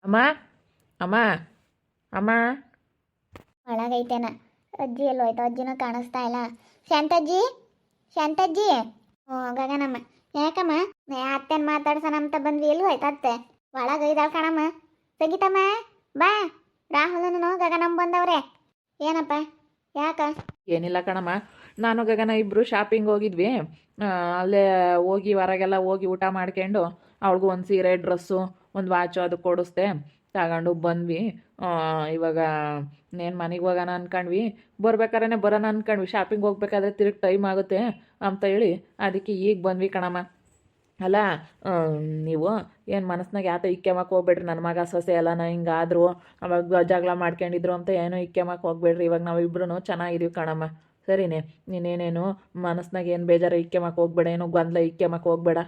ಅಮ್ಮ ಅಮ್ಮ ಅಮ್ಮ. ಒಳಗೈತೇನ ಅಜ್ಜಿ ಎಲ್ಲೋಯ್ತು? ಅಜ್ಜಿನೂ ಕಾಣಿಸ್ತಾ ಇಲ್ಲ. ಶಾಂತಜ್ಜಿ, ಶಾಂತಜ್ಜಿ. ಓ ಗಗನಮ್ಮ, ಯಾಕಮ್ಮ? ಅತ್ತೆನ ಮಾತಾಡ್ಸೋಣ ಅಂತ ಬಂದ್ವಿ, ಎಲ್ಲಿ ಹೋಯ್ತು ಅತ್ತೆ? ಒಳಗೈದಾಳ ಕಣಮ್ಮ. ಸಂಗೀತಮ್ಮ ಬಾ, ರಾಹುಲನು ಗಗನಮ್ಮ ಬಂದವ್ರೆ. ಏನಪ್ಪ, ಯಾಕ? ಏನಿಲ್ಲ ಕಣಮ್ಮ, ನಾನು ಗಗನ ಇಬ್ಬರು ಶಾಪಿಂಗ್ ಹೋಗಿದ್ವಿ. ಅಲ್ಲೇ ಹೋಗಿ ಹೊರಗೆಲ್ಲ ಹೋಗಿ ಊಟ ಮಾಡ್ಕೊಂಡು ಅವಳಿಗೂ ಒಂದು ಸೀರೆ ಡ್ರೆಸ್ಸು ಒಂದು ವಾಚು ಅದು ಕೊಡಿಸ್ದೆ, ತಗೊಂಡು ಬಂದ್ವಿ. ಇವಾಗ ನೇನು ಮನೆಗೆ ಹೋಗೋಣ ಅಂದ್ಕೊಂಡ್ವಿ. ಬರ್ಬೇಕಾದ್ರೆ ಬರೋಣ ಅಂದ್ಕೊಂಡ್ವಿ, ಶಾಪಿಂಗ್ ಹೋಗ್ಬೇಕಾದ್ರೆ ತಿರುಗಿ ಟೈಮ್ ಆಗುತ್ತೆ ಅಂತ ಹೇಳಿ ಅದಕ್ಕೆ ಈಗ ಬಂದ್ವಿ ಕಣಮ್ಮ. ಅಲ್ಲ, ನೀವು ಏನು ಮನಸ್ನಾಗ ಯಾತ ಇಕ್ಕೆಮಕ್ಕೆ ಹೋಗ್ಬೇಡ್ರಿ. ನನ್ನ ಮಗ ಸೊಸೆ ಎಲ್ಲ ಹಿಂಗಾದ್ರು ಅವಾಗ ಜಗಳ ಮಾಡ್ಕೊಂಡಿದ್ರು ಅಂತ ಏನೋ ಇಕ್ಕೆಮಕ್ಕೆ ಹೋಗ್ಬೇಡ್ರಿ. ಇವಾಗ ನಾವಿಬ್ರು ಚೆನ್ನಾಗಿದ್ದೀವಿ ಕಣಮ್ಮ, ಸರಿನೇ? ನೀನೇನೇನು ಮನಸ್ನಾಗ ಏನು ಬೇಜಾರು ಇಕ್ಕೆಮಕ್ಕೆ ಹೋಗ್ಬೇಡ, ಏನೋ ಗೊಂದಲ ಇಕ್ಕೆಮಕ್ಕೆ ಹೋಗ್ಬೇಡ.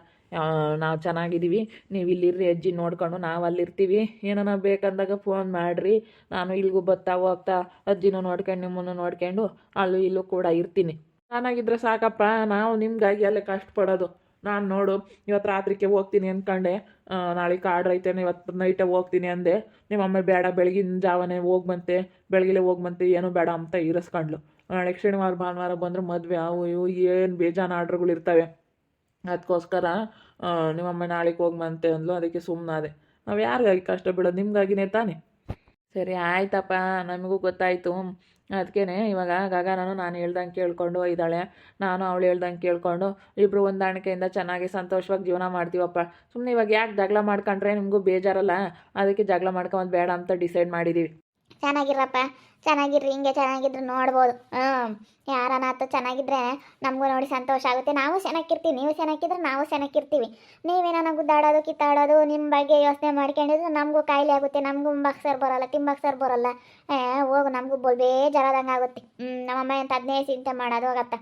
ನಾವು ಚೆನ್ನಾಗಿದ್ದೀವಿ, ನೀವು ಇಲ್ಲಿರ್ರಿ ಅಜ್ಜಿ ನೋಡ್ಕೊಂಡು, ನಾವು ಅಲ್ಲಿರ್ತೀವಿ. ಏನಾನ ಬೇಕಂದಾಗ ಫೋನ್ ಮಾಡಿರಿ, ನಾನು ಇಲ್ಲಿಗೂ ಬರ್ತಾ ಹೋಗ್ತಾ ಅಜ್ಜಿನೂ ನೋಡ್ಕೊಂಡು ನಿಮ್ಮನ್ನು ನೋಡ್ಕೊಂಡು ಅಲ್ಲೂ ಇಲ್ಲೂ ಕೂಡ ಇರ್ತೀನಿ. ಚೆನ್ನಾಗಿದ್ರೆ ಸಾಕಪ್ಪ, ನಾವು ನಿಮ್ಗಾಗಿ ಅಲ್ಲೇ ಕಷ್ಟಪಡೋದು. ನಾನು ನೋಡು ಇವತ್ತು ರಾತ್ರಿಗೆ ಹೋಗ್ತೀನಿ ಅಂದ್ಕೊಂಡೆ, ನಾಳೆಗೆ ಆರ್ಡ್ರ್ ಐತೇನೆ, ಇವತ್ತು ನೈಟೇ ಹೋಗ್ತೀನಿ ಅಂದೆ. ನಿಮ್ಮಮ್ಮ ಬೇಡ ಬೆಳಗಿನ ಜಾವನೇ ಹೋಗ್ಬಂತೆ, ಬೆಳಗಿಲೆ ಹೋಗ್ಬಂತೆ, ಏನೂ ಬೇಡ ಅಂತ ಇರಿಸ್ಕೊಂಡ್ಲು. ನಾಳೆಗೆ ಶನಿವಾರ ಭಾನುವಾರ ಬಂದರೆ ಮದುವೆ ಅವು ಇವು ಏನು ಬೇಜಾನು ಆರ್ಡ್ರ್ಗಳು ಇರ್ತವೆ. ಅದಕ್ಕೋಸ್ಕರ ನಿಮ್ಮಮ್ಮ ನಾಳೆಗೆ ಹೋಗ್ಬಂತೆ ಅಂದ್ಲು, ಅದಕ್ಕೆ ಸುಮ್ಮನಾದೆ. ನಾವು ಯಾರಿಗಾಗಿ ಕಷ್ಟ ಬಿಡೋದು, ನಿಮ್ಗಾಗಿನೇ ತಾನೆ. ಸರಿ ಆಯ್ತಪ್ಪ, ನಮಗೂ ಗೊತ್ತಾಯಿತು. ಅದಕ್ಕೇ ಇವಾಗ ಗಗನನು ನಾನು ಹೇಳ್ದಂಗೆ ಕೇಳ್ಕೊಂಡು ಇದ್ದಾಳೆ, ನಾನು ಅವಳು ಹೇಳ್ದಂಗೆ ಕೇಳ್ಕೊಂಡು ಇಬ್ಬರು ಹೊಂದಾಣಿಕೆಯಿಂದ ಚೆನ್ನಾಗಿ ಸಂತೋಷವಾಗಿ ಜೀವನ ಮಾಡ್ತೀವಪ್ಪ. ಸುಮ್ಮನೆ ಇವಾಗ ಯಾಕೆ ಜಗಳ ಮಾಡ್ಕೊಂಡ್ರೆ ನಿಮಗೂ ಬೇಜಾರಲ್ಲ, ಅದಕ್ಕೆ ಜಗಳ ಮಾಡ್ಕೊಂಬಂದು ಬೇಡ ಅಂತ ಡಿಸೈಡ್ ಮಾಡಿದ್ದೀವಿ. ಚೆನ್ನಾಗಿರಪ್ಪ, ಚೆನ್ನಾಗಿರ್ರಿ, ಹಿಂಗೆ ಚೆನ್ನಾಗಿದ್ರೆ ನೋಡ್ಬೋದು. ಯಾರನ್ನಾತ ಚೆನ್ನಾಗಿದ್ರೆ ನಮಗೂ ನೋಡಿ ಸಂತೋಷ ಆಗುತ್ತೆ, ನಾವು ಚೆನ್ನಾಗಿರ್ತೀವಿ. ನೀವು ಚೆನ್ನಾಗಿದ್ರೆ ನಾವು ಚೆನ್ನಾಗಿರ್ತೀವಿ. ನೀವೇನೋ ಗುದ್ದಾಡೋದು ಕಿತ್ತಾಡೋದು ನಿಮ್ಮ ಬಗ್ಗೆ ಯೋಚನೆ ಮಾಡ್ಕೊಂಡಿದ್ರೆ ನಮಗೂ ಕಾಯಿಲೆ ಆಗುತ್ತೆ, ನಮಗೂ ಬಕ್ಸರ್ ಬರೋಲ್ಲ, ಟಿಂಬಕ್ಸರ್ ಬರೋಲ್ಲ. ಹೋಗು, ನಮಗೂ ಬೇಜಾರಾದಂಗೆ ಆಗುತ್ತೆ. ನಮ್ಮಮ್ಮ ಅಂತ ಅದನ್ನೇ ಚಿಂತೆ ಮಾಡೋದು ಹೋಗತ್ತ.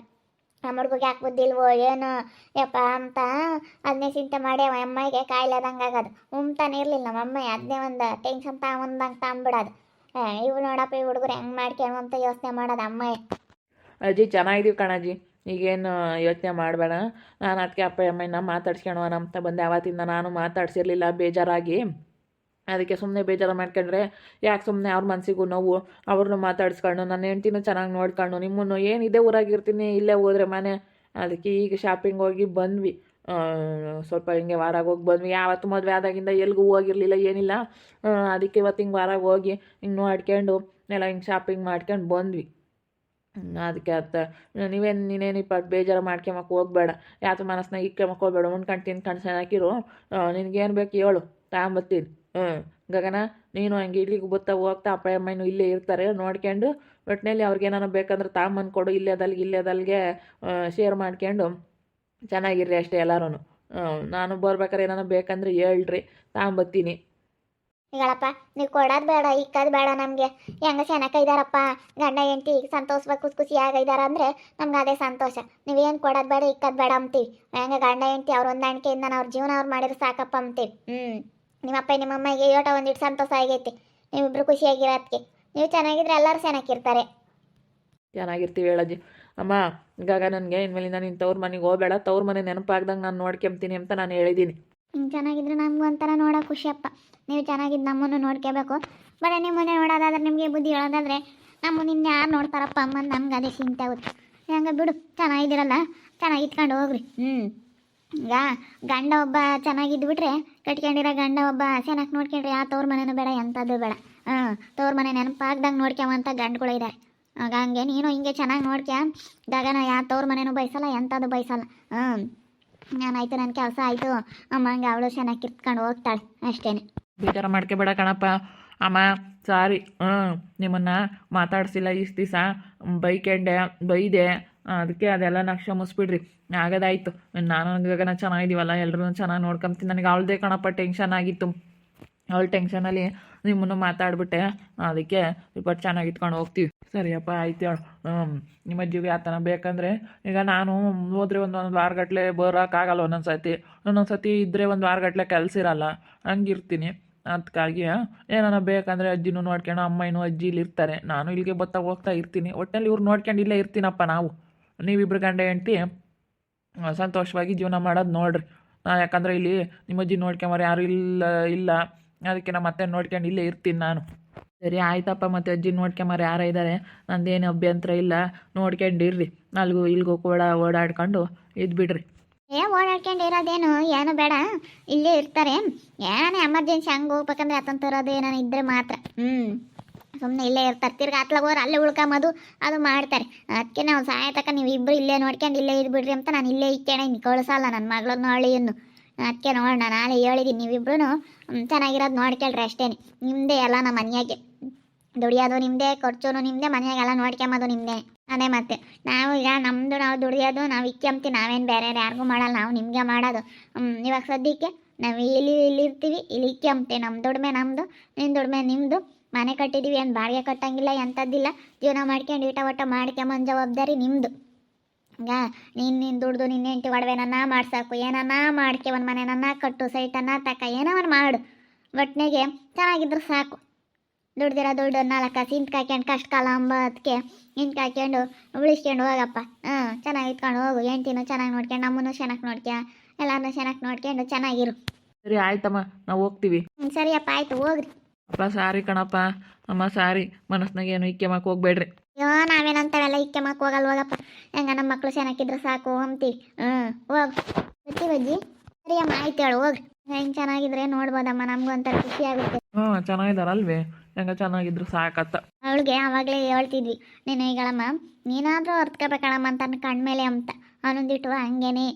ನಮ್ಮ ಹುಡುಗಿಗೆ ಯಾಕೆ ಬುದ್ಧಿಲ್ವೋ ಏನು ಯಪ್ಪ ಅಂತ ಅದನ್ನೇ ಚಿಂತೆ ಮಾಡಿ ಅಮ್ಮಗೆ ಕಾಯಿಲೆ ಆದಂಗೆ ಆಗೋದು. ಉಮ್ತಾನೆ ಇರಲಿಲ್ಲ ನಮ್ಮಮ್ಮ, ಅದನ್ನೇ ಒಂದು ಟೆನ್ಷನ್ ತಗೊಂಬಂದಂಗೆ ತಗೊಂಬಿಡೋದು. ಇವು ನೋಡಪ್ಪ, ಈ ಹುಡುಗರು ಹೆಂಗೆ ಮಾಡ್ಕೊಂಡು ಅಂತ ಯೋಚನೆ ಮಾಡೋದು ಅಮ್ಮ. ಅಜ್ಜಿ ಚೆನ್ನಾಗಿದ್ದೀವಿ ಕಣಜ್ಜಿ, ಈಗೇನು ಯೋಚನೆ ಮಾಡಬೇಡ. ನಾನು ಅದಕ್ಕೆ ಅಪ್ಪ ಅಮ್ಮನ ಮಾತಾಡ್ಸ್ಕೊಳೋಣ ಅಂತ ಬಂದೆ. ಆವತ್ತಿಂದ ನಾನು ಮಾತಾಡ್ಸಿರ್ಲಿಲ್ಲ ಬೇಜಾರಾಗಿ, ಅದಕ್ಕೆ ಸುಮ್ಮನೆ ಬೇಜಾರು ಮಾಡ್ಕೊಂಡ್ರೆ ಯಾಕೆ ಸುಮ್ಮನೆ ಅವ್ರ ಮನಸ್ಸಿಗೂ ನೋವು. ಅವ್ರನ್ನೂ ಮಾತಾಡಿಸ್ಕೊಂಡು ನನ್ನ ಹೆಂಡ್ತಿನೂ ಚೆನ್ನಾಗಿ ನೋಡ್ಕೊಂಡು ನಿಮ್ಮನ್ನು ಏನಿದೆ ಊರಾಗಿರ್ತೀನಿ, ಇಲ್ಲೇ ಹೋದ್ರೆ ಮನೆ. ಅದಕ್ಕೆ ಈಗ ಶಾಪಿಂಗ್ ಹೋಗಿ ಬಂದ್ವಿ, ಸ್ವಲ್ಪ ಹಿಂಗೆ ವಾರಾಗ ಹೋಗಿ ಬಂದ್ವಿ. ಯಾವತ್ತು ಮದುವೆ ಆದಾಗಿಂದ ಎಲ್ಗೂ ಹೋಗಿರಲಿಲ್ಲ, ಏನಿಲ್ಲ. ಅದಕ್ಕೆ ಇವತ್ತು ಹಿಂಗೆ ವಾರಾಗ ಹೋಗಿ ಹಿಂಗೆ ನೋಡ್ಕೊಂಡು ಎಲ್ಲ ಹಿಂಗೆ ಶಾಪಿಂಗ್ ಮಾಡ್ಕೊಂಡು ಬಂದ್ವಿ. ಅದಕ್ಕೆ ನೀನೇನಿಪ್ಪ ಬೇಜಾರು ಮಾಡ್ಕೊಂಬಕ್ಕೆ ಹೋಗ್ಬೇಡ, ಯಾತು ಮನಸ್ನಾಗ ಇಕ್ಕೊಂಬಕ್ಕೆ ಹೋಗ್ಬೇಡ. ಉಣ್ಕೊಂಡು ತಿನ್ಕೊಂಡು ಚೆನ್ನಾಗಿರು, ನಿನಗೇನು ಬೇಕು ಹೇಳು, ತಗೊಂಬತ್ತೀನಿ. ಗಗನ, ನೀನು ಹಂಗೆ ಇಲ್ಲಿಗೆ ಬತ್ತಾ ಹೋಗ್ತಾ ಅಪ್ಪ ಅಮ್ಮನೂ ಇಲ್ಲೇ ಇರ್ತಾರೆ ನೋಡ್ಕೊಂಡು. ಒಟ್ಟಿನಲ್ಲಿ ಅವ್ರಿಗೇನಾರು ಬೇಕಂದ್ರೆ ತಗೊಂಬಂದು ಕೊಡು, ಇಲ್ಲೇದಲ್ಲಿಗೆ ಶೇರ್ ಮಾಡ್ಕೊಂಡು ಚೆನ್ನಾಗಿರ್ರಿ ಅಷ್ಟೇ ಎಲ್ಲರೂ. ನಾನು ಬರ್ಬೇಕಾರೆ ಏನಾರು ಬೇಕಂದ್ರೆ ಹೇಳ್ರಿ, ತಗೊಂಬತ್ತೀನಿ. ಈಗಳಪ್ಪ, ನೀವು ಕೊಡೋದು ಬೇಡ, ಇಕ್ಕೋದು ಬೇಡ. ನಮಗೆ ಹೆಂಗ ಚೆನ್ನಾಗಿದ್ದಾರಪ್ಪ ಗಂಡ ಹೆಂಡ್ತಿ, ಈಗ ಸಂತೋಷವಾಗಿ ಖುಷಿಯಾಗಿದ್ದಾರೆ ಅಂದರೆ ನಮ್ಗೆ ಅದೇ ಸಂತೋಷ. ನೀವೇನು ಕೊಡೋದು ಬೇಡ, ಇಕ್ಕೋದು ಬೇಡ ಅಂತೀವಿ. ಹೆಂಗೆ ಗಂಡ ಹೆಂಡ್ತಿ ಅವ್ರ ಹೊಂದಾಣಿಕೆಯಿಂದ ಅವ್ರ ಜೀವನ ಅವ್ರು ಮಾಡಿದ್ರೆ ಸಾಕಪ್ಪ ಅಂತೀವಿ. ನಿಮ್ಮಪ್ಪ ನಿಮ್ಮಮ್ಮಗೆ ಯೋಟ ಒಂದಿಟ್ಟು ಸಂತೋಷ ಆಗೈತಿ, ನೀವಿಬ್ರು ಖುಷಿಯಾಗಿರೋದಕ್ಕೆ. ನೀವು ಚೆನ್ನಾಗಿದ್ರೆ ಎಲ್ಲರೂ ಚೆನ್ನಾಗಿರ್ತಾರೆ. ಚೆನ್ನಾಗಿರ್ತೀವಿ ಹೇಳಜ್ಜಿ. ಅಮ್ಮ ನನಗೆ ಇನ್ಮೇಲಿಂದ ನೀನು ತವ್ರ ಮನೆಗೆ ಹೋಗಬೇಡ, ತವ್ರ ಮನೆ ನೆನಪಾಗ್ದಂಗೆ ನಾನು ನೋಡ್ಕೊಂತೀನಿ ಅಂತ ನಾನು ಹೇಳಿದ್ದೀನಿ. ಹಿಂಗೆ ಚೆನ್ನಾಗಿದ್ರೆ ನಮಗೂ ಒಂಥರ ನೋಡೋಕೆ ಖುಷಿಯಪ್ಪ. ನೀವು ಚೆನ್ನಾಗಿದ್ದು ನಮ್ಮನ್ನು ನೋಡ್ಕೋಬೇಕು. ಬರೀ ನಿಮ್ಮನ್ನೇ ನೋಡೋದಾದ್ರೆ, ನಿಮಗೆ ಬುದ್ಧಿ ಹೇಳೋದಾದ್ರೆ ನಮ್ಮನ್ನು ಇನ್ಯಾರು ನೋಡ್ತಾರಪ್ಪ ಅಮ್ಮನ, ನಮ್ಗೆ ಅದೇ ಚಿಂತೆ ಆಗುತ್ತೆ. ಹೆಂಗೆ ಬಿಡು, ಚೆನ್ನಾಗಿದ್ದೀರಲ್ಲ, ಚೆನ್ನಾಗಿ ಇಟ್ಕೊಂಡು ಹೋಗ್ರಿ. ಈಗ ಗಂಡ ಒಬ್ಬ ಚೆನ್ನಾಗಿದ್ದುಬಿಟ್ರೆ, ಕಟ್ಕೊಂಡಿರೋ ಗಂಡ ಒಬ್ಬ ಚೆನ್ನಾಗಿ ನೋಡ್ಕೊಂಡ್ರೆ ಯಾವ ತವ್ರ ಮನೆಯೂ ಬೇಡ, ಎಂಥದ್ದು ಬೇಡ. ತವ್ರ ಮನೆ ನೆನಪಾಗ್ದಂಗೆ ನೋಡ್ಕೊಂಬಂತ ಗಂಡುಗಳು ಇದ್ದಾರೆ. ಆಗ ಹಂಗೆ ನೀನು ಹಿಂಗೆ ಚೆನ್ನಾಗಿ ನೋಡ್ಕ್ಯ. ಗಗನ ಯಾವ ತವ್ರ ಮನೇನೂ ಬಯಸಲ್ಲ, ಎಂಥದ್ದು ಬಯಸಲ್ಲ. ನಾನಾಯ್ತು, ನನ್ನ ಕೆಲಸ ಆಯಿತು, ಅಮ್ಮಂಗೆ ಅವಳು ಚೆನ್ನಾಗಿ ಕಿತ್ಕೊಂಡು ಹೋಗ್ತಾಳೆ ಅಷ್ಟೇ. ಬೇಜಾರು ಮಾಡ್ಕೋಬೇಡ ಕಣಪ್ಪ. ಅಮ್ಮ ಸಾರಿ, ನಿಮ್ಮನ್ನು ಮಾತಾಡ್ಸಿಲ್ಲ ಇಷ್ಟು ದಿವಸ, ಬೈದೆ. ಅದಕ್ಕೆ ಅದೆಲ್ಲ ನಾ ಕ್ಷಮಿಸ್ಬಿಡ್ರಿ. ಆಗೋದಾಯ್ತು. ನಾನು ಗಗನ ಚೆನ್ನಾಗಿದ್ದೀವಲ್ಲ, ಎಲ್ಲರೂ ಚೆನ್ನಾಗಿ ನೋಡ್ಕೊಂತೀನಿ. ನನಗೆ ಅವಳದೇ ಕಣಪ್ಪ ಟೆನ್ಷನ್ ಆಗಿತ್ತು. ಅವಳ ಟೆನ್ಷನಲ್ಲಿ ನಿಮ್ಮನ್ನು ಮಾತಾಡ್ಬಿಟ್ಟೆ, ಅದಕ್ಕೆ ಸ್ವಲ್ಪ ಚೆನ್ನಾಗಿ ಇಟ್ಕೊಂಡು ಹೋಗ್ತೀವಿ. ಸರಿಯಪ್ಪ ಆಯ್ತು ಹೇಳು. ನಿಮ್ಮ ಅಜ್ಜಿಗೆ ಆ ಥರ ಬೇಕಂದರೆ, ಈಗ ನಾನು ಹೋದರೆ ಒಂದು ವಾರಗಟ್ಟಲೆ ಬರೋಕ್ಕಾಗಲ್ಲ. ಒಂದೊಂದು ಸತಿ ಇದ್ದರೆ ಒಂದು ವಾರಗಟ್ಟಲೆ ಕೆಲಸ ಇರಲ್ಲ, ಹಂಗಿರ್ತೀನಿ. ಅದಕ್ಕಾಗಿ ಏನಾರ ಬೇಕಂದರೆ ಅಜ್ಜಿನೂ ನೋಡ್ಕೊಂಡು, ಅಮ್ಮನೂ ಅಜ್ಜಿ ಇಲ್ಲಿ ಇರ್ತಾರೆ, ನಾನು ಇಲ್ಲಿಗೆ ಬರ್ತಾ ಹೋಗ್ತಾ ಇರ್ತೀನಿ. ಒಟ್ಟಿನಲ್ಲಿ ಇವ್ರು ನೋಡ್ಕೊಂಡು ಇಲ್ಲೇ ಇರ್ತೀನಪ್ಪ. ನಾವು ನೀವಿಬ್ರು ಗಂಡ ಹೆಂಡ್ತಿ ಸಂತೋಷವಾಗಿ ಜೀವನ ಮಾಡೋದು ನೋಡ್ರಿ. ಯಾಕಂದರೆ ಇಲ್ಲಿ ನಿಮ್ಮ ಅಜ್ಜಿ ನೋಡ್ಕೊಂಬಾರ ಯಾರು ಇಲ್ಲ. ಅದಕ್ಕೆ ನಾ ಮತ್ತೆ ನೋಡ್ಕೊಂಡು ಇಲ್ಲೇ ಇರ್ತೀನಿ ನಾನು. ಸರಿ ಆಯ್ತಪ್ಪ, ಮತ್ತೆ ಅಜ್ಜಿ ನೋಡ್ಕೊಂಬಾರ ಯಾರ ಇದ್ದಾರೆ, ನಂದೇನು ಅಭ್ಯಂತರ ಇಲ್ಲ, ನೋಡ್ಕೊಂಡಿರ್ರಿ. ಅಲ್ಗೂ ಇಲ್ಗೂ ಕೂಡ ಓಡಾಡ್ಕೊಂಡು ಇದ್ಬಿಡ್ರಿ. ಓಡಾಡ್ಕೊಂಡು ಇರೋದೇನು ಏನು ಬೇಡ, ಇಲ್ಲೇ ಇರ್ತಾರೆ. ಏನೇ ಎಮರ್ಜೆನ್ಸಿ ಹಂಗೆ ಹೋಗ್ಬೇಕಂದ್ರೆ ಅತನ್ ತರೋದು ಏನಾನ ಇದ್ರೆ ಮಾತ್ರ. ಸುಮ್ಮನೆ ಇಲ್ಲೇ ಇರ್ತಾರೆ. ತಿರ್ಗಿ ಹೋದ್ರೆ ಅಲ್ಲೇ ಉಳ್ಕೊಂಬೋದು ಅದು ಮಾಡ್ತಾರೆ. ಅದಕ್ಕೆ ನಾವು ಸಾಯತಕ್ಕ ನೀವು ಇಬ್ಬರು ಇಲ್ಲೇ ನೋಡ್ಕೊಂಡು ಇಲ್ಲೇ ಇದ್ಬಿಡ್ರಿ ಅಂತ ನಾನು ಇಲ್ಲೇ ಇಕ್ಕೇನೆ. ಇನ್ನು ಕಳಿಸಲ್ಲ ನನ್ನ ಮಗಳನ್ನ ಹಳ್ಳಿಯನ್ನು. ಅದಕ್ಕೆ ನೋಡೋಣ, ನಾಳೆ ಹೇಳಿದ್ದೀನಿ ನೀವಿಬ್ರು ಚೆನ್ನಾಗಿರೋದು ನೋಡ್ಕೊಳ್ರಿ ಅಷ್ಟೇ. ನಿಮ್ಮದೇ ಎಲ್ಲ ನಮ್ಮ ಮನೆಯಾಗೆ ದುಡಿಯೋದು ನಿಮ್ಮದೇ, ಖರ್ಚು ನಿಮ್ಮದೇ, ಮನೆಯಾಗೆಲ್ಲ ನೋಡ್ಕೊಂಬೋದು ನಿಮ್ಮದೇ. ಅದೇ ಮತ್ತೆ ನಾವು ಈಗ ನಮ್ಮದು ನಾವು ದುಡಿಯೋದು ನಾವು ಇಕ್ಕೊಂತೀವಿ. ನಾವೇನು ಬೇರೆ ಯಾರಿಗೂ ಮಾಡಲ್ಲ, ನಾವು ನಿಮಗೆ ಮಾಡೋದು. ಇವಾಗ ಸದ್ಯಕ್ಕೆ ನಾವು ಇಲ್ಲಿ ಇರ್ತೀವಿ, ಇಲ್ಲಿ ಇಕ್ಕೊಂತೀವಿ. ನಮ್ಮ ದುಡಿಮೆ ನಮ್ಮದು, ನಿನ್ನ ದುಡಿಮೆ ನಿಮ್ಮದು. ಮನೆ ಕಟ್ಟಿದ್ದೀವಿ, ಏನು ಬಾಡಿಗೆ ಕಟ್ಟಂಗಿಲ್ಲ, ಎಂಥದ್ದಿಲ್ಲ. ಜೀವನ ಮಾಡ್ಕೊಂಡು ಊಟ ಮಾಡ್ಕೊಂಬಂದು ಜವಾಬ್ದಾರಿ ನಿಮ್ಮದು. ಈಗ ನೀನು ದುಡ್ದು ನಿನ್ನ ಹೆಂಡತಿ ಒಡವೆನನ್ನ ಮಾಡ್ಸಾಕು, ಏನನ್ನ ಮಾಡ್ಕೆ, ಒಂದು ಮನೆಯನ್ನ ಕಟ್ಟು, ಸೈಟನ್ನ ತಕ, ಏನವನ್ನ ಮಾಡು. ಒಟ್ಟಿನಾಗೆ ಚೆನ್ನಾಗಿದ್ರು ಸಾಕು. ದುಡ್ದಿರೋ ದುಡ್ಡು 4 ಕಾಸು ಇಂತ ಕಾಯ್ಕೊಂಡು ಕಷ್ಟ ಕಾಲ ಅಂಬದಕ್ಕೆ ಇಂತ ಕಾಯ್ಕೊಂಡು ಉಳಿಸ್ಕೊಂಡು ಹೋಗಪ್ಪ. ಚೆನ್ನಾಗಿ ಇಟ್ಕೊಂಡು ಹೋಗು. ಹೆಂಡ್ತಿನೂ ಚೆನ್ನಾಗಿ ನೋಡ್ಕೊಂಡು, ನಮ್ಮನ್ನು ಚೆನ್ನಾಗಿ ನೋಡ್ಕ್ಯ, ಎಲ್ಲರನ್ನೂ ಚೆನ್ನಾಗಿ ನೋಡ್ಕೊಂಡು ಚೆನ್ನಾಗಿರು. ಸರಿ ಆಯ್ತಮ್ಮ, ನಾವು ಹೋಗ್ತೀವಿ. ಸರಿಯಪ್ಪ, ಆಯ್ತು ಹೋಗ್ರಿ. ಅಪ್ಪ ಸಾರಿ ಕಣಪ್ಪ, ಅಮ್ಮ ಸಾರಿ, ಮನಸ್ನಾಗ ಏನು ಇಕ್ಕೆಮಕ್ಕೆ ಹೋಗ್ಬೇಡ್ರಿ. ಅಯ್ಯೋ ನಾವೇನಂತವೆಲ್ಲ ಇಕ್ಕೆಮಕ್ಕೆ ಹೋಗಲ್ಲ, ಹೋಗಪ್ಪ. ಹೆಂಗ ನಮ್ಮ ಮಕ್ಕಳು ಚೆನ್ನಾಗಿದ್ರೆ ಸಾಕು ಅಂತೀವಿ. ಹೋಗು ಬಜ್ಜಿ. ಸರಿಯಮ್ಮ ಆಯ್ತು ಹೇಳು, ಹೋಗ್ರಿ. ಹೆಂಗೆ ಚೆನ್ನಾಗಿದ್ರೆ ನೋಡ್ಬೋದಮ್ಮ, ನಮಗೂ ಒಂಥರ ಖುಷಿ ಆಗುತ್ತೆ. ಚೆನ್ನಾಗಿದಾರಲ್ವೇ? ಹೆಂಗ ಚೆನ್ನಾಗಿದ್ರು ಸಾಕತ್ತ. ಅವಳಿಗೆ ಆವಾಗಲೇ ಹೇಳ್ತಿದ್ವಿ, ನೀನು ಈಗಳಮ್ಮ ನೀನಾದರೂ ಹೊರ್ತ್ಕೋಬೇಕಳಮ್ಮ ಅಂತ ಕಣ್ಮೇಲೆ ಅಂತ. ಅವನೊಂದಿಟ್ಟು ಹಂಗೇನೆ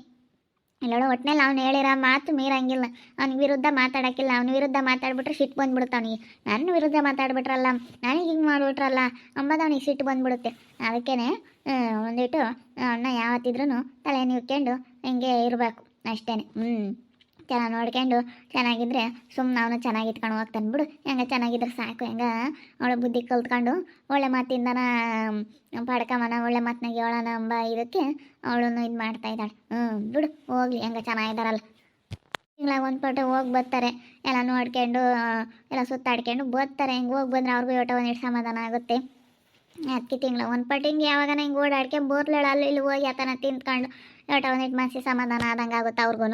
ಎಲ್ಲೋಳು. ಒಟ್ಟಿನಲ್ಲಿ ಅವ್ನು ಹೇಳಿರೋ ಮಾತು ಮೀರಂಗಿಲ್ಲ. ಅವ್ನಿಗೆ ವಿರುದ್ಧ ಮಾತಾಡೋಕ್ಕಿಲ್ಲ. ಅವ್ನ ವಿರುದ್ಧ ಮಾತಾಡ್ಬಿಟ್ರೆ ಸಿಟ್ಟು ಬಂದ್ಬಿಡುತ್ತೆ ಅವನಿಗೆ. ನನ್ನ ವಿರುದ್ಧ ಮಾತಾಡ್ಬಿಟ್ರಲ್ಲ, ನನಗೆ ಹಿಂಗೆ ಮಾಡಿಬಿಟ್ರಲ್ಲ ಅಂಬದು ಅವನಿಗೆ ಸಿಟ್ಟು ಬಂದ್ಬಿಡುತ್ತೆ. ಅದಕ್ಕೇ ಒಂದಿಟ್ಟು ಅಣ್ಣ ಯಾವತ್ತಿದ್ರೂ ತಲೆ ನೀವ್ಕೊಂಡು ಹಿಂಗೆ ಇರಬೇಕು ಅಷ್ಟೇ. ಚೆನ್ನಾಗಿ ನೋಡ್ಕೊಂಡು ಚೆನ್ನಾಗಿದ್ರೆ ಸುಮ್ಮನೆ ಅವನು ಚೆನ್ನಾಗಿ ಇಟ್ಕೊಂಡು ಹೋಗ್ತಾನೆ ಬಿಡು. ಹೆಂಗೆ ಚೆನ್ನಾಗಿದ್ರೆ ಸಾಕು. ಹೆಂಗೆ ಅವಳು ಬುದ್ಧಿ ಕಲ್ತ್ಕೊಂಡು ಒಳ್ಳೆ ಮಾತಿಂದನ ಪಡ್ಕೊಂಬನ, ಒಳ್ಳೆ ಮಾತಿನಾಗ ಹೇಳೋಣ ಎಂಬ ಇದಕ್ಕೆ ಅವಳನ್ನು ಇದು ಮಾಡ್ತಾ ಇದ್ದಾಳೆ. ಬಿಡು ಹೋಗ್ಲಿ, ಹೆಂಗೆ ಚೆನ್ನಾಗಿದ್ದಾರಲ್ಲ. ತಿಂಗಳಾಗ ಒಂದು ಪಟ್ಟು ಹೋಗಿ ಬರ್ತಾರೆ, ಎಲ್ಲ ನೋಡ್ಕೊಂಡು ಎಲ್ಲ ಸುತ್ತಾಡ್ಕೊಂಡು ಬರ್ತಾರೆ. ಹಿಂಗೆ ಹೋಗಿ ಬಂದರೆ ಅವ್ರಿಗೂ ಒಂದಿಟ್ಟು ಸಮಾಧಾನ ಆಗುತ್ತೆ. ಅದಕ್ಕೆ ತಿಂಗಳ ಒಂದು ಪಟ್ಟು ಹಿಂಗೆ ಯಾವಾಗ ಹಿಂಗೆ ಓಡಾಡ್ಕೊಂಡು ಬೋರ್ಲೇಳ ಅಲ್ಲಿ ಇಲ್ಲಿ ಹೋಗಿ ಆತನ ತಿಂದ್ಕೊಂಡು ಒಂದಿಟ್ಟು ಮನಸ್ಸಿಗೆ ಸಮಾಧಾನ ಆದಂಗೆ ಆಗುತ್ತೆ ಅವ್ರಿಗೂ.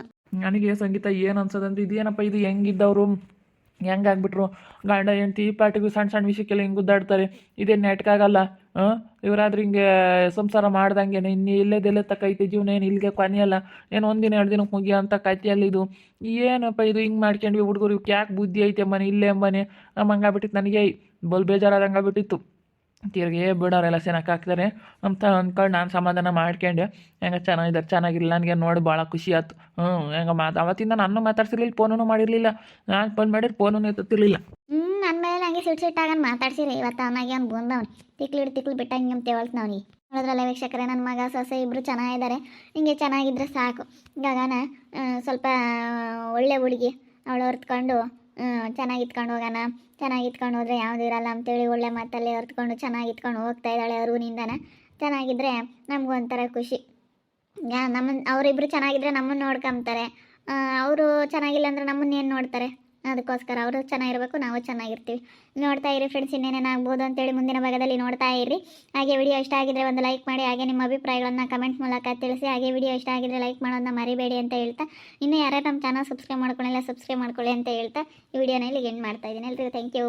ನನಗೆ ಸಂಗೀತ ಏನು ಅನ್ಸೋದಂದ್ರೆ, ಇದೇನಪ್ಪ ಇದು ಹೆಂಗಿದ್ದವರು ಹೆಂಗಾಗ್ಬಿಟ್ರು, ಗಂಡ ಹೆಂಡ್ತಿ ಈ ಪಾಟಿಗೂ ಸಣ್ಣ ಸಣ್ಣ ವಿಷಯಕ್ಕೆಲ್ಲ ಹಿಂಗೆ ಗುದ್ದಾಡ್ತಾರೆ. ಇದೇನು ನೆಟ್ಕಾಗಲ್ಲ. ಇವರಾದ್ರೆ ಹಿಂಗೆ ಸಂಸಾರ ಮಾಡ್ದಂಗೆ ಇನ್ನು ಇಲ್ಲೇದೆಲ್ಲ ತಕ್ಕೈತೆ ಜೀವನ, ಏನು ಇಲ್ಲಿಗೆ ಕೊನೆಯಲ್ಲ, ಏನು ಒಂದಿನ 2 ದಿನಕ್ಕೆ ಮುಗಿಯೋ ಅಂತ ಕೈತಿಯಲ್ಲಿ ಇದು. ಏನಪ್ಪ ಇದು ಹಿಂಗೆ ಮಾಡ್ಕೊಂಡ್ವಿ ಹುಡುಗರು, ಇವಕ್ಕೆ ಯಾಕೆ ಬುದ್ಧಿ ಐತೆ ಮನೆ ಇಲ್ಲೇ ಅಂಬನೆ ಹಂಗಾಗ್ಬಿಟ್ಟಿತ್ತು. ನನಗೆ ಬಲ್ ಬೇಜಾರಾದಂಗಾಗ್ಬಿಟ್ಟಿತ್ತು. ತಿರ್ಗಿ ಬಿಡೋರೆಲ್ಲ ಚೆನ್ನಾಗಿ ಹಾಕ್ತಾರೆ ಅಂತ ಅಂದ್ಕೊಂಡು ನಾನು ಸಮಾಧಾನ ಮಾಡ್ಕೊಂಡೆ. ಹೆಂಗೆ ಚೆನ್ನಾಗಿದ್ದಾರೆ, ಚೆನ್ನಾಗಿರಲಿಲ್ಲ, ನನಗೆ ನೋಡಿ ಭಾಳ ಖುಷಿ ಆಯ್ತು. ಹೆಂಗೆ ಅವತ್ತಿಂದ ನಾನು ಮಾತಾಡ್ಸಿರ್ಲಿಲ್ಲ, ಫೋನೂ ಮಾಡಿರಲಿಲ್ಲ. ನಾನು ಫೋನ್ ಮಾಡಿದ್ರೆ ಫೋನೂ ಎತ್ತುತ್ತಿರಲಿಲ್ಲ. ನನ್ನ ಮೇಲೆ ಹಂಗೆ ಸಿಟ್ಟಾಗನ್ ಮಾತಾಡ್ಸಿರಿ. ಇವತ್ತು ಅವನಾಗೆ ಅವ್ನು ಬಂದವನು ತಿಕ್ಳು ಬಿಟ್ಟಂಗೆ ಅಂತ ಹೇಳ್ತಾನೆ ಅವನಿಗೆ. ನೋಡಿದ್ರಲ್ಲ ವೀಕ್ಷಕರೇ, ನನ್ನ ಮಗ ಸೊಸೆ ಇಬ್ಬರು ಚೆನ್ನಾಗಿದ್ದಾರೆ. ಹಿಂಗೆ ಚೆನ್ನಾಗಿದ್ರೆ ಸಾಕು. ಇವಾಗನ ಸ್ವಲ್ಪ ಒಳ್ಳೆ ಹುಡುಗಿ ಅವಳು ಹೊರ್ತ್ಕೊಂಡು ಚೆನ್ನಾಗಿ ಇಟ್ಕೊಂಡು ಹೋಗೋಣ. ಚೆನ್ನಾಗಿ ಇಟ್ಕೊಂಡು ಹೋದರೆ ಯಾವುದೂ ಇರಲ್ಲ ಅಂತೇಳಿ ಒಳ್ಳೆ ಮಾತಲ್ಲೇ ಹೊರ್ತ್ಕೊಂಡು ಚೆನ್ನಾಗಿ ಇಟ್ಕೊಂಡು ಹೋಗ್ತಾ ಇದ್ದಾಳೆ ಅರುವಿನಿಂದನ. ಚೆನ್ನಾಗಿದ್ದರೆ ನಮಗೂ ಒಂಥರ ಖುಷಿ. ಅವರಿಬ್ಬರು ಚೆನ್ನಾಗಿದ್ದರೆ ನಮ್ಮನ್ನು ನೋಡ್ಕೊಂತಾರೆ. ಅವರು ಚೆನ್ನಾಗಿಲ್ಲ ಅಂದರೆ ನಮ್ಮನ್ನೇನು ನೋಡ್ತಾರೆ. ಅದಕ್ಕೋಸ್ಕರ ಅವರು ಚೆನ್ನಾಗಿರಬೇಕು, ನಾವು ಚೆನ್ನಾಗಿರ್ತೀವಿ. ನೋಡ್ತಾ ಇರಿ ಫ್ರೆಂಡ್ಸ್, ಇನ್ನೇನೇನಾಗ್ಬೋದು ಅಂತೇಳಿ ಮುಂದಿನ ಭಾಗದಲ್ಲಿ ನೋಡ್ತಾ ಇರಿ. ಹಾಗೆ ವಿಡಿಯೋ ಇಷ್ಟ ಆಗಿದ್ರೆ ಒಂದು ಲೈಕ್ ಮಾಡಿ, ಹಾಗೆ ನಿಮ್ಮ ಅಭಿಪ್ರಾಯಗಳನ್ನು ಕಮೆಂಟ್ ಮೂಲಕ ತಿಳಿಸಿ. ಹಾಗೆ ವಿಡಿಯೋ ಇಷ್ಟ ಆಗಿದ್ರೆ ಲೈಕ್ ಮಾಡೋದನ್ನ ಮರಿಬೇಡಿ ಅಂತ ಹೇಳ್ತಾ, ಇನ್ನೂ ಯಾರ್ಯಾರು ನಮ್ಮ ಚಾನಲ್ ಸಬ್ಸ್ಕ್ರೈಬ್ ಮಾಡ್ಕೊಳ್ಳಿಲ್ಲ ಸಬ್ಸ್ಕ್ರೈಬ್ ಮಾಡ್ಕೊಳ್ಳಿ ಅಂತ ಹೇಳ್ತಾ ಈ ವಿಡಿಯೋನ ಇಲ್ಲಿಗೆ ಎಂಡ್ ಮಾಡ್ತಾ ಇದ್ದೀನಿ. ಎಲ್ರಿಗೂ ಥ್ಯಾಂಕ್ ಯು.